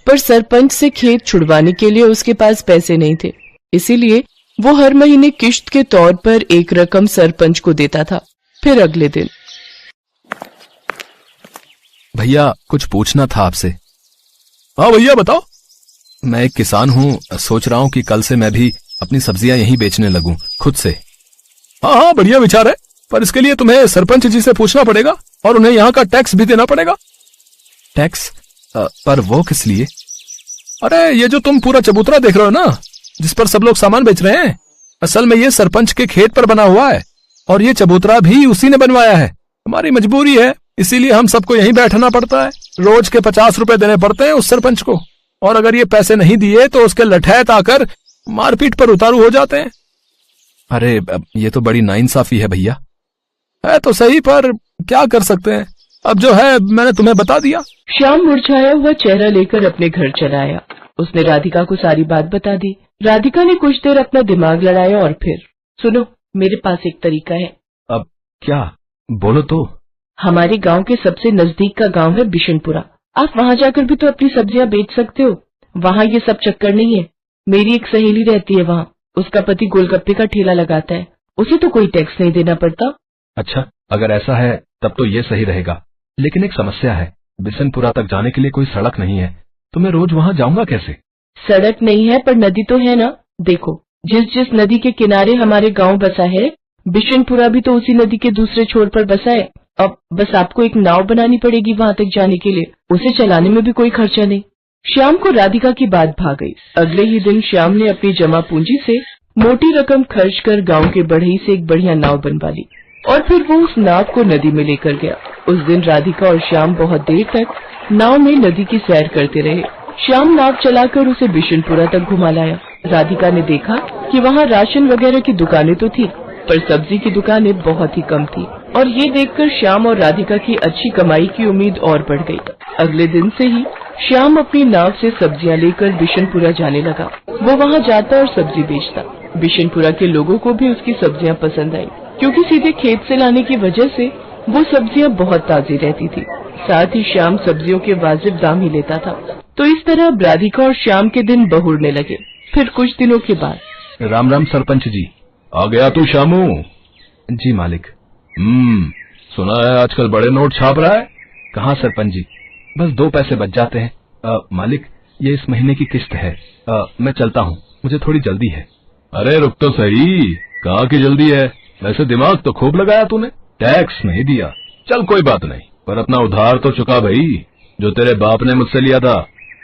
पर सरपंच से खेत छुड़वाने के लिए उसके पास पैसे नहीं थे, इसीलिए वो हर महीने किश्त के तौर पर एक रकम सरपंच को देता था। फिर अगले दिन, भैया कुछ पूछना था आपसे। हाँ भैया बताओ। मैं एक किसान हूँ, सोच रहा हूँ कि कल से मैं भी अपनी सब्जियां यहीं बेचने लगूं खुद से। हाँ हाँ बढ़िया विचार है, पर इसके लिए तुम्हें सरपंच जी से पूछना पड़ेगा और उन्हें यहाँ का टैक्स भी देना पड़ेगा। टैक्स? पर वो किस लिए? अरे ये जो तुम पूरा चबूतरा देख रहे हो ना, जिस पर सब लोग सामान बेच रहे हैं, असल में ये सरपंच के खेत पर बना हुआ है और ये चबूतरा भी उसी ने बनवाया है। हमारी मजबूरी है, इसीलिए हम सबको यहीं बैठना पड़ता है। रोज के 50 रुपए देने पड़ते हैं उस सरपंच को, और अगर ये पैसे नहीं दिए तो उसके लठैत आकर मारपीट पर उतारू हो जाते हैं। अरे ये तो बड़ी नाइंसाफी है भैया। है तो सही, पर क्या कर सकते हैं, अब जो है मैंने तुम्हें बता दिया। श्याम मुरझाया हुआ चेहरा लेकर अपने घर चला आया। उसने राधिका को सारी बात बता दी। राधिका ने कुछ देर अपना दिमाग लड़ाया और फिर, सुनो, मेरे पास एक तरीका है। अब क्या? बोलो तो। हमारे गांव के सबसे नजदीक का गांव है बिशनपुरा। आप वहां जाकर भी तो अपनी सब्जियां बेच सकते हो। वहां ये सब चक्कर नहीं है। मेरी एक सहेली रहती है वहां, उसका पति गोलगप्पे का ठेला लगाता है, उसे तो कोई टैक्स नहीं देना पड़ता। अच्छा, अगर ऐसा है तब तो ये सही रहेगा, लेकिन एक समस्या है, बिशनपुरा तक जाने के लिए कोई सड़क नहीं है, तो मैं रोज वहाँ जाऊंगा कैसे? सड़क नहीं है पर नदी तो है ना। देखो, जिस नदी के किनारे हमारे गांव बसा है, बिशनपुरा भी तो उसी नदी के दूसरे छोर पर बसा है। अब बस आपको एक नाव बनानी पड़ेगी वहां तक जाने के लिए, उसे चलाने में भी कोई खर्चा नहीं। श्याम को राधिका की बात भा गई। अगले ही दिन श्याम ने अपनी जमा पूंजी से मोटी रकम खर्च कर गांव के बढ़ई से एक बढ़िया नाव बनवा ली और फिर वो उस नाव को नदी में लेकर गया। उस दिन राधिका और श्याम बहुत देर तक नाव में नदी की सैर करते रहे। श्याम नाव चलाकर उसे बिशनपुरा तक घुमा लाया। राधिका ने देखा कि वहाँ राशन वगैरह की दुकानें तो थी, पर सब्जी की दुकानें बहुत ही कम थी, और ये देखकर श्याम और राधिका की अच्छी कमाई की उम्मीद और बढ़ गई। अगले दिन से ही श्याम अपनी नाव से सब्जियां लेकर बिशनपुरा जाने लगा। वो वहाँ जाता और सब्जी बेचता। बिशनपुरा के लोगों को भी उसकी सब्जियां पसंद आई, क्योंकि सीधे खेत से लाने की वजह से वो सब्जियां बहुत ताजी रहती थी। साथ ही श्याम सब्जियों के वाजिब दाम ही लेता था। तो इस तरह राधिका और श्याम के दिन बहुरने लगे। फिर कुछ दिनों के बाद, राम राम सरपंच जी। आ गया तू श्यामू? जी मालिक। सुना है आजकल बड़े नोट छाप रहा है। कहाँ सरपंच जी, बस 2 पैसे बच जाते हैं। मालिक, ये इस महीने की किस्त है। मैं चलता हूँ, मुझे थोड़ी जल्दी है। अरे रुक तो सही, कहाँ की जल्दी है? वैसे दिमाग तो खूब लगाया तूने, टैक्स नहीं दिया। चल कोई बात नहीं, पर अपना उधार तो चुका भाई, जो तेरे बाप ने मुझसे लिया था।